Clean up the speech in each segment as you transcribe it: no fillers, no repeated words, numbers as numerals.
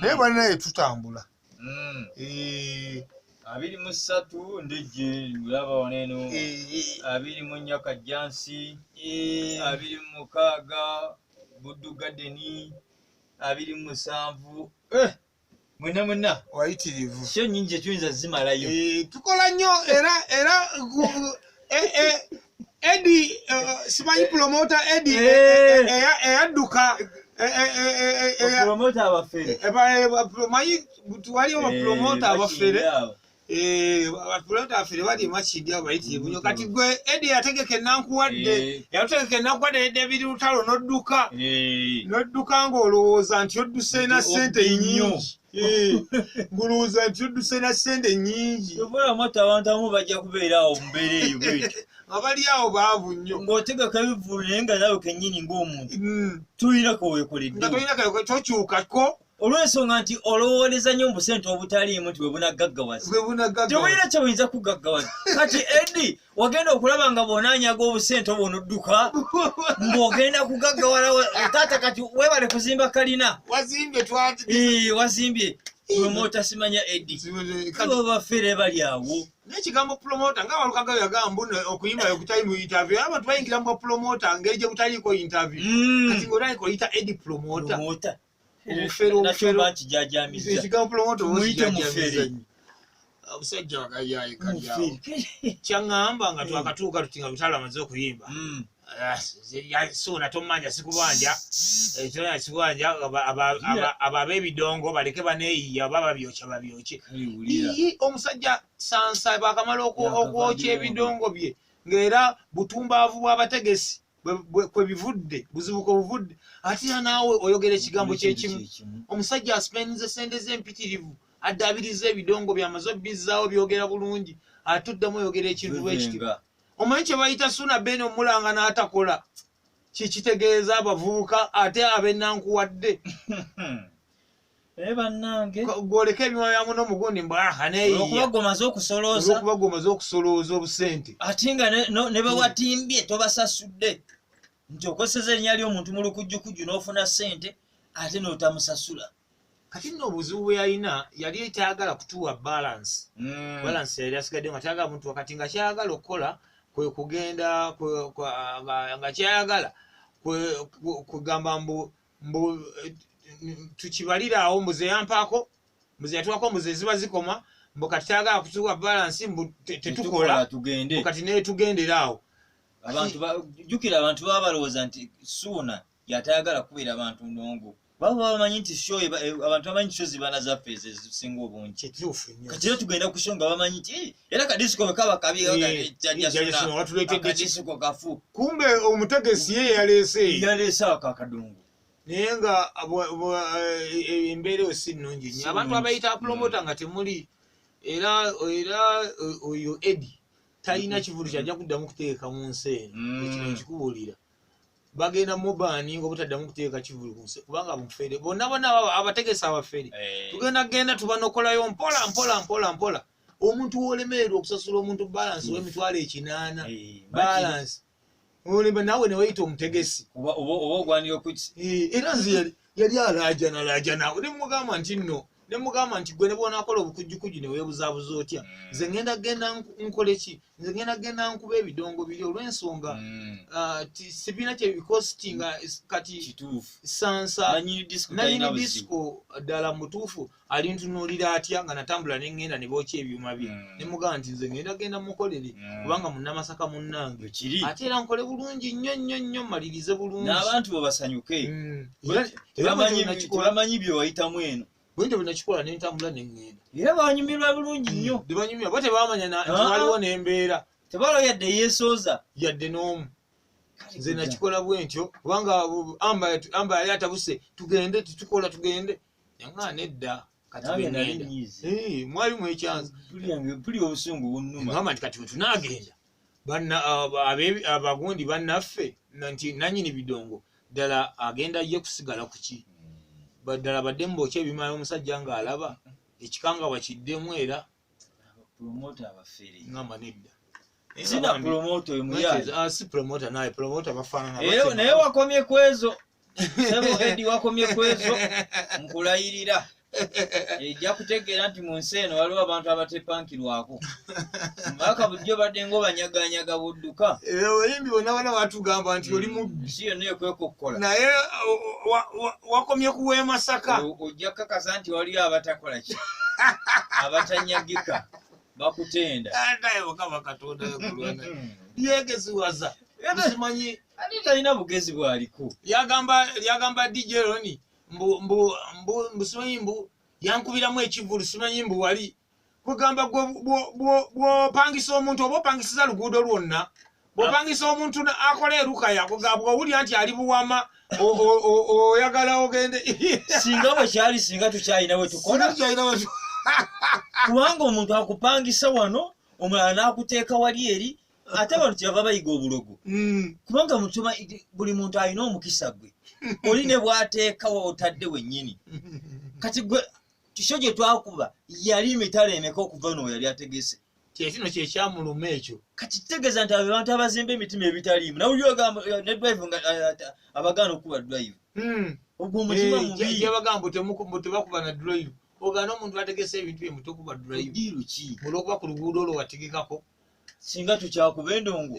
naye banaye tutambula 23 ndejje mulaba waneno 24 Kajjansi 26 Buddu Garden 27 mwena wayitirivu sio nyingi tuyinza zimalayo tukola nnyo era Eddie simanyi promoter Eddie eyadduka promoter abafere manyi tuwaliyo bapromoter abafere promoter abafere bali makindi abo bayitirivu nnyo kati gwe Eddie yategeka enankuwadde David Lutalo n'odduka ng'olowooza nti odduse na ssente nnyingi ngulowooza nti odduse na ssente nnyingi tobola mota abantu amu bajja kubeera awo mu mbeera eyo bwetyo abali awo baavu nnyo ng'otegeka ebivulu naye nga naawe kennyini ng'omuntu tulinako weekoledde nga tolinako tokyukako olw'ensonga nti olowooleza nnyo mu busente obutaliimu nti bwe bunagaggawaza tewulira kye buyinza kugaggawaza kati Eddie wagenda okulaba nga bw'onaanyaga obusente obw'onodduka ng'ogenda kugaggawala taata kati weebale kuzimba kalina wazimbye promota simanya Eddie kaba bafere bali awo n'ekigambo promota nga Walukaga yagamba okuyimba okutali mu interview abantu bayingira mu promota ngeri gye butaliiko interview kati ng'onaliko oyita Eddie promota omusajja kyaŋŋamba nga twakatuuka tuti nga Lutalo amaze okuyimba suuna tomanja sikubanja abo ab'ebidongo baleke baneeyiya oba babyokye omusajja sansa bakamala okwokya ebidongo bye ng'era butumbaavu bw'abategesi kwe bivudde buzibuko buvudde ate naawe oyogera ekigambo kyekimu omusajja asipenize sente z'empitirivu addaabiriza ebidongo byamaze obbizaawo byogera bulungi ate oddamu oyogera ekintu bwekityo omanyi kye bayita Ssuuna Bene omulanga n'atakola kikitegeeza abavubuka ate ab'ennankuwadde gwoleka ebyuma bya muno omugundi olwokuba gomaze okusolooza obusente ate nga ne bewatimbye tobasasudde nti okoseza erinnya ly'omuntu mu lukujjukujju n'ofuna ssente ate n'otamusasula kati nno obuzibu bwe yalina yali tayagala kutuwa balance yali asigadde nga tayagala muntu wakati nga kyayagala okukola kwe kugenda nga kyayagala kugamba mbu tukibalire awo mbuze yampaako mbuze yatuwako mbuze ziba zikoma mbu kati tayagala kutuwa balance mbu tetukola mbu kati naye tugendera awo jjukira abantu baba balowooza nti Ssuuna yatayagala kubeera abantu ndongo baba bamanyi nti abantu bamanyi nti sho zibana zaffe ezisinga obungi kati era tugenda ku sho nga bamanyi nti era kadisiko bwe kaba kabi kadisiko kafu kumbe omutegesi ye yaleese akakadongo naye nga embeera eyo si nnungi nnyo abantu abayita promota nga temuli era oyo Eddie talina kivulu kyajja kuddamu kuteeka mu nsi eno ekino nkikubuulira bagenda mubaani ng'obutaddamu kuteeka kivulu ku nsi kubanga mufere bonna abategesa abafere tugenda tubanokolayo mpola omuntu w'olemererwa okusasula omuntu balance w'emitwalo 8 balance olimba nawe ne weyita omutegesi oba ogwanira okukisa era nze yali alaajana nemugamba nti nno nemugamba nti gwe ne bw'onaakola obukujjukujju ne weebuzaabuza otya nze ngenda nkole ki nze ngenda nkuba ebidongo biri olw'ensonga sibiina kye bikositinga kati sansa nanyini disco ddala mutuufu alintunuulira atya nga natambula ne ngenda ne bookya ebyuma bye nemugamba nti nze ngenda mukolere kubanga munnamasaka munnange ate era nkole bulungi nnyo malirize bulungi n'abantu babasanyuke tebamanyi bye wayitamu eno bwente bwenakikola nentambula nengenda era banyumirwa bulungi nnyo tebanyumira bo tebamanya nti waliwo n'embeera tebalo yadde yeesooza yadde n'omu nze nakikola bwentyo kubanga amba yali atabuse tugende tetukola tugende yaŋŋaa nedda kati bwengenda mwalimu ekyanza puli obusungu bunnuma ŋŋamba nti kati bwe tunaagenda abagundi bannaffe nti nanyini bidongo ddala agenda ye kusigala ku ki baddala badde mbookya ebimayo omusajja ng'alaba ekikanga wakiddemu era ŋŋamba nedda sina promoto emuyazi si promota naye promota bafaanana naye wakomye kwezo sebo Eddie wakomye kwezo nkulayirira ejja kutegeera nti mu nsi eno waliwo abantu abatepankirwako mbaka bulijjo badde ng'obanyaganyaga budduka oyimbi bonna bana batugamba nti oli mubbi si yonna ekwekokkola naye wakomye kuwa Masaka ojja kakasa nti waliyo abatakola ki abatanyagika bakutenda atayokaba katonda yokulwana yegeziwaza simanyi ate talina bugezi bwaliko lyagamba DJ Roni mbu simanyi mbu yankubiramu ekivulu simanyi mbu wali kugamba bw'opangisa omuntu oba opangisiza luguudo lwonna bw'opangisa omuntu akola erukaya kugamba owulira nti ali buwama oyagala ogende singa bwe kyali singa tukyalina we tukola kubanga omuntu akupangisa wano omulala n'akuteeka wali eri ate abantu kyava bayiga obulogo kubanga mutuma buli muntu alina omukisa gwe oli ne bw'ateekawo otadde wennyini kati gwe kisho gye twakuba yali emitala emeka okuva n'oyo yali ategese kyekino kyekyamuluma ekyo kati kitegeeza nti abantu abazimba emitima ebitaliimu nawuli ogamba ne drive nga abagaana okuba drive ogwo omutima mubi bagamba tebakuba na drive ogaana omuntu ategese ebintu bye mutokuba drive diiru ki olwokuba ku luguudo olwo wategekako singa tukyakuba endongo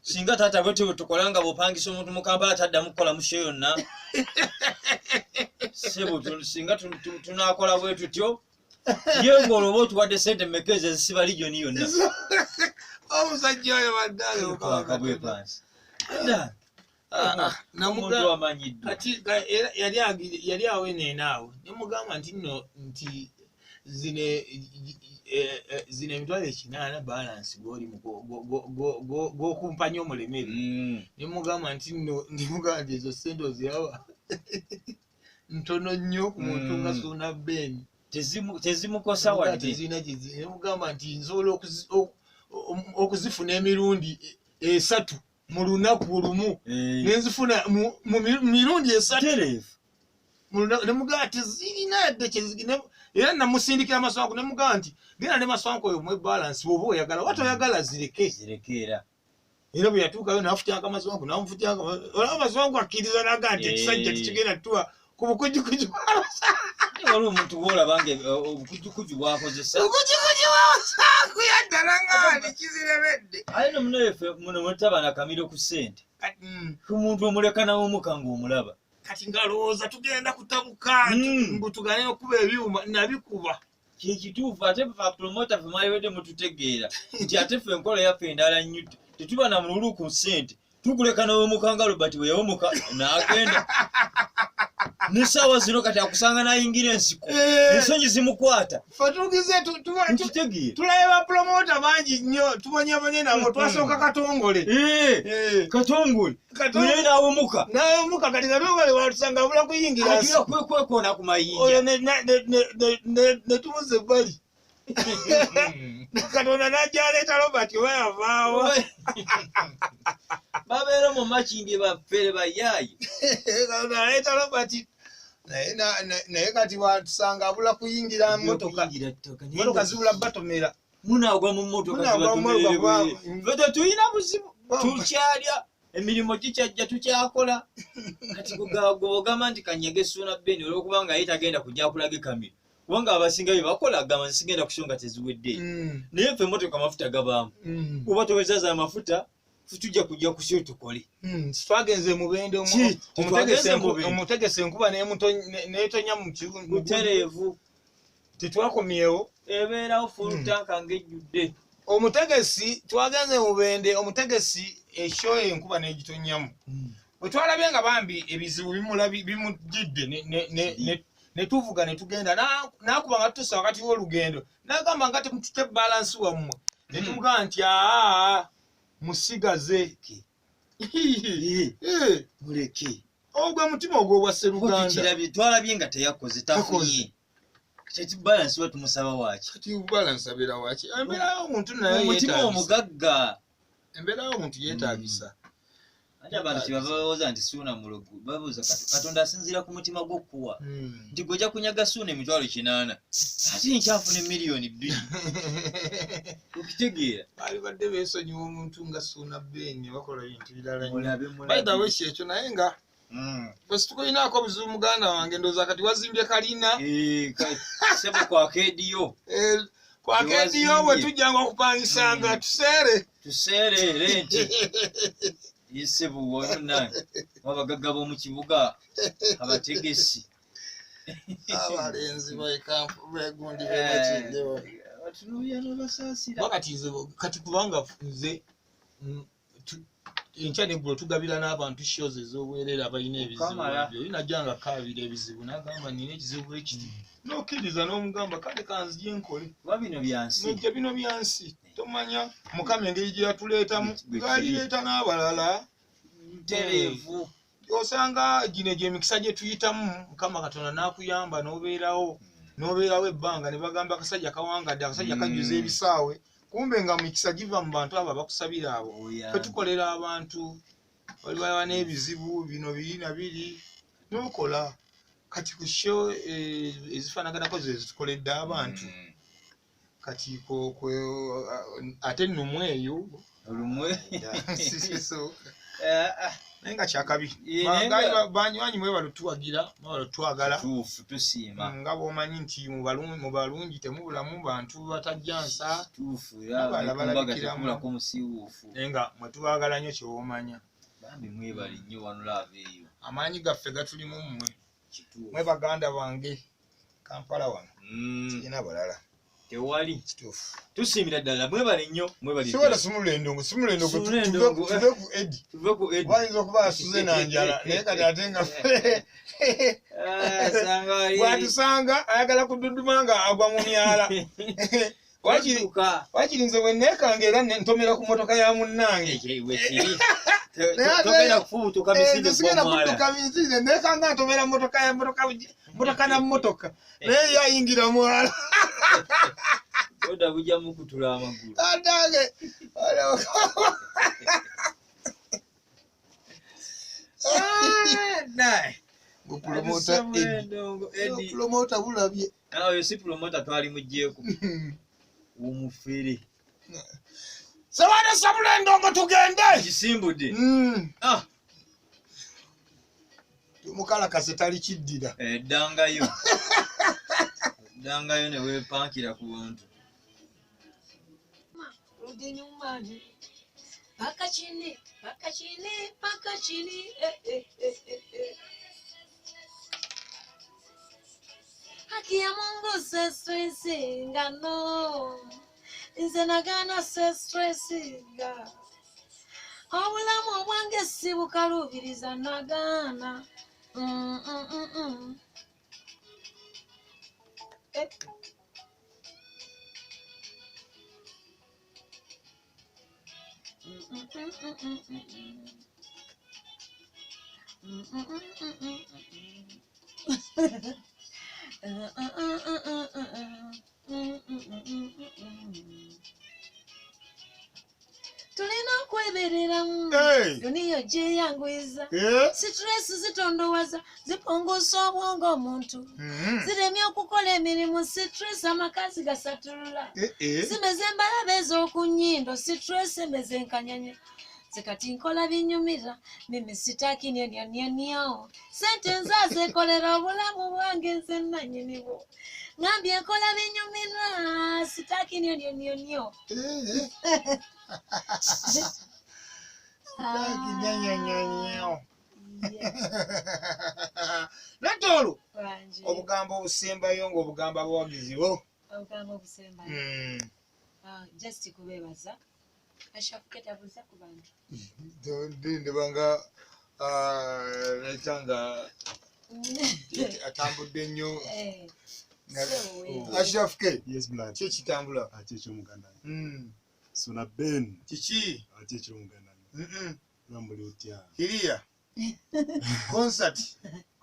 singa taata bwe tukolanga bw'opangisa omuntu mu Kampala taddamu kukola mushe yonna sebo singa tunaakola bwe tutyo ye ng'olwoba otuwadde sente mmeka ezo ezisiba ligyoni yonna omusajja oyo baddaalebwepansi namumuntu amanyiddwa kati yali awo eneenaawo nemugamba nti zino emitwalo 8 balance gwolimu gwokumpanya omulemere nemugamba nti ezo sente oziraba ntono nnyo ku muntu nga Suuna Ben tezimukosa wadde nemugamba nti nsobola okuzifuna emirundi 3 mu lunaku lumu nenzifuna mu mirundi 3 nemugamba tezirina yadde kyezigina era namusindikira Maswanku nemugamba nti genda ne Maswanku oyo mwe balance bw'oba oyagala wati oyagala zirekeera era bwe yatuukayo n'afutyanga Maswanku n'amufutyanga olaba Maswanku akkiriza naga nti ekisajja tikigenda tuwa ku bukujjukuju waliwo omuntu bw'olabanga obukujjukuju bwakozesa obukujjukuju bwamaswanku yaddala nga kiziremedde aye nomuneefe muno mutabana kamiro ku ssente omuntu omuleka naw'omuka ng'omulaba kati ngalowooza tugenda kutabuka mbu tugane okuba ebyuma nabikuba kyekituufu ate promota fe mwaliwedde mututegeera nti ate ffe enkola yaffe endala nnyo tetuba na mululu ku ssente tukuleka naw'omuka nga Robert bwe yawomuka n'agenda n'essaawa zino kati akusanga n'ayingira ensiko ensonyi zimukwata fatugize tulabe bapromota bangi nnyo tubonyabonye nabo twasooka katongole naye n'awomuka kati katongole watusanga abula kuyingira kwekona ku mayinja oyo ne tumuze ebbali Katonda n'ajja aleeta Robert we yavaawo babeera mu makindi baffere bayaayi Katonda aleeta Robert naye kati watusanga abula kuyingira motoka zibula batomera munaagwa mu motoka fete tulina buzibu tukyalya emirimu gikyajja tukyakola kati ogamba nti kanyege Suuna Ben olwokubanga ye tagenda kujja kulaga kamiro kubanga abasinga bye bakola agamba nsigenda kusonga teziwedde naye ffe emotoka amafuta gabaamu oba towezaza amafuta tujja kujja kusyo tukole twagenze mubende omutegese enkuba netonya mutereevu tetwakomyewo ebeerawo fulutanka ng'ejjudde omutegesi twagenze mubende omutegesi esyo enkuba negitonyamu bwe twalabye nga bambi ebizibu bimujjidde netuvuga netugenda nakuba nga tutusa wakati w'olugendo nagamba nga temutute balansi wammwe netugamba nti musigaze muleke ogwe mutima ogwo bwa Sseruganda twalabye nga teyakoze tafunye kati balansi we tumusaba waki kati balansi abeera waki embeerawo omuntu naye mutima omugagga embeerawo omuntu yeetaagisa ate abantu kyebava balowooza nti Suuna mulogo babuuza Katonda asinziira ku mutima gw'okuwa nti gw'ojja kunyaga Suuna emitwalo 8 ate nkyafuna miliyoni 2 okitegeera balibadde beesonyiwa omuntu nga Suuna Ben bakola ebintu birala nnyo bayidawo kyekyo naye nga basi tukoyinaako buzibu muganda wange ndowooza kati wazimbye kalina sebo kwa kediyo kwa kediyo bwe tujjanga okupangisanga tuseere renti yisebo wonna abagagga b'omu kibuga abategesi abalenzi begundi bebakindewo batunuulira n'obasaasira kati kubanga nze enkya neggulo tugabira n'abantu shows ez'obwereere abalina ebizibu ebyo linajjanga kaabira ebizibu n'agamba nina ekizibu ekiti n'okkiriza n'omugamba kale kanzije nkole kuba bino byansi nojja bino byansi tomanya mukama engeri gye yatuleetamu ng'alireeta n'abalala tereevu osanga gino gy'emikisa gye tuyitamu mukama katonda n'akuyamba n'obeerawo ebbanga ne bagamba akasajja kawangadde akasajja kajjuza ebisaawe kumbe nga mikisa giva mu bantu abo abakusabira abo fe tukolera abantu bali baba n'ebizibu bino biri na biri n'okola kati ku show ezifaanaganako ze zitukoledde abantu kati ate nnumu eyo olumwe naye nga kyakabi banywanyi mwe balutwagira balutwagala tusiima nga bw'omanyi nti mu balungi temubulamu bantu batajjansa balabikiramu musiiwuufu naye nga mwe tubaagala nnyo kyewomanya bambi mwebali nnyo wano laava eyo amaanyi gaffe gatulimu mmwe mwe baganda bange Kampala wano kirina balala tewali kituufu tusiimira ddala mwebale nnyo mwebali siwala simulendongo tuve ku edi bayinza okuba asuze nanjala naye kati ate nga bwatusanga ayagala kududuma nga agwa mu myala wakiri nze bwe neekanga era ntomera ku motoka ya munnange sigenda kudduka misinde neekanga ntomera motoka na motoka naye yayingira mwala oda bujja mukutula amagulu atange promota bulabye oyo si promota twali mugjeeko omufere sawana sabula endongo tugende kisimbudde mukalakase tali kiddira eddangayo ne weepankira ku bantu rudi nyumbani paka chini haki ya Mungu se stressinga no nze nagana se stressinga obulamu obwange si bukalubiriza nagana tulina okwebereramu duniya gyeyangwiza situresi zitondowaza zipungusa obwongo omuntu ziremye okukola emirimu situresi amakazi gasatulula zimeze embalabe ez'okunyindo situresi emeze enkanyanya zikati nkola binyumira mimi sitaki nyanyanyanyao sente nzazekolera obulamu bwange nze nanyinibo ngambye nkola binyumira sitaki nyanyanyanyao natolo obugambo obusembayo ng'obugamba bwawagizibo obugambo obusembayo just kubebaza ashakuketabuza ku bantu ndibanga netanga atambudde nnyo ashafuke kyekitambula akyekyomugandaye sona ben kiki akyekyomugandaye nambuli otya kiriya concert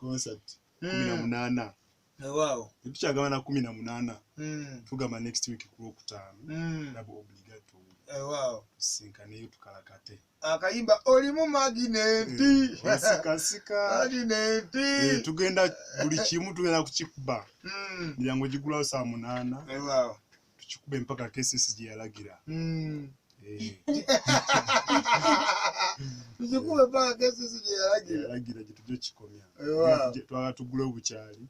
18 wow tukyagamba na 18 tugamba next week ku Lwokutaano nabo obligato wow sinkaneyo tukalakate akayimba olimu magineti magineti tugenda buli kimu tugenda kukikuba miryango gigulawo saa 8 wow tukikube mpaka KCC gye yalagira tuzikume paka kesi yalagira gitujje kikomya twala tugule obukyali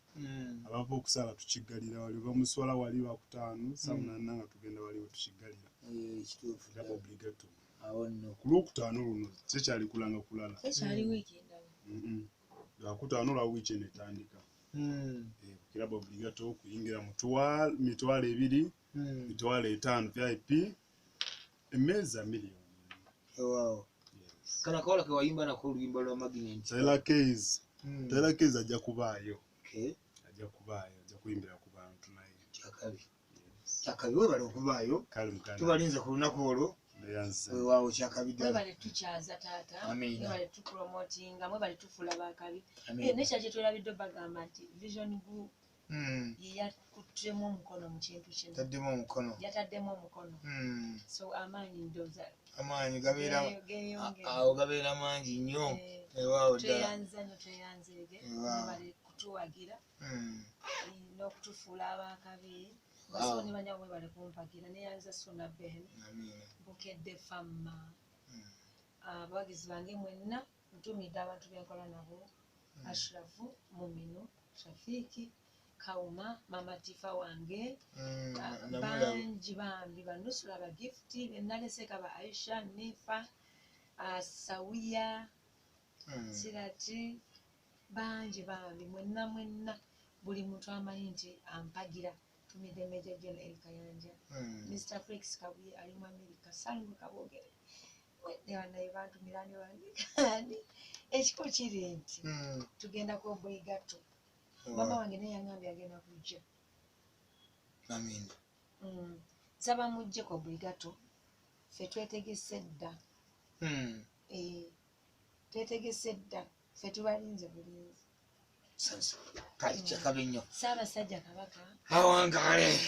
abava okusala tukiggalira wali bamuswala wali wakutaano samunana nga tugenda waliwo tukiggalira ekituufu dabo obligato awo nno ku lwokutaano luno tekyali kulanga kulala ekyali wiiki endala lwakutaano lwa wiiki netandika kiraba obligato okuyingira mitwalo 2 mitwalo 5 VIP emmeeza miliyoni wow kana kaola ke wayimba nako oluyimba lwa Magnet Tyler Keys ajja kubaayo okay ajja kuyimbira ku bantu naye kyakabi we bali okubaayo kale mukana tubalinze ku lunaku olwo waawo kyakabi ddala mwebale tukyaza taata mwebale tupromotinga mwebale tufula bakabi nekya kye twelabidde bagamba nti vision group yeyakuttemu omukono mu kintu kino taddemu omukono yataddemu omukono so amaanyi ndoza amaanyi gabeera geyongera awo gabeera mangi nnyo ewaawo ddala tweyanza nyo tweyanzeege mwebale kutuwagira n'okutufuula abakabi basoni banya mwebale kumpagira neyanza sona ben bukedde famma abawagizi bange mwenna ntumidde abantu benkola nabo Ashrafu Muminu Shafiki Kauma Mama Tifa wange banji bambi banusula ba gift benaleseka ba Aisha Nifa Sawiya Sirati banji bambi mwenna buli muntu amanyi nti ampagira tumide Meja John Elkayanja Mr. Felix Kabuye ali mu America Salmu Kabogere wanaye bantu mirani wandi ekiko kiri nti tugenda ku Obligato mama wange naye yangambye agenda kujja amin saba mujje ku Obligato ffe twetegese dda twetegese dda ffe tubalinze bulinzi kale kyakabi nnyo Ssaabasajja Kabaka awangaale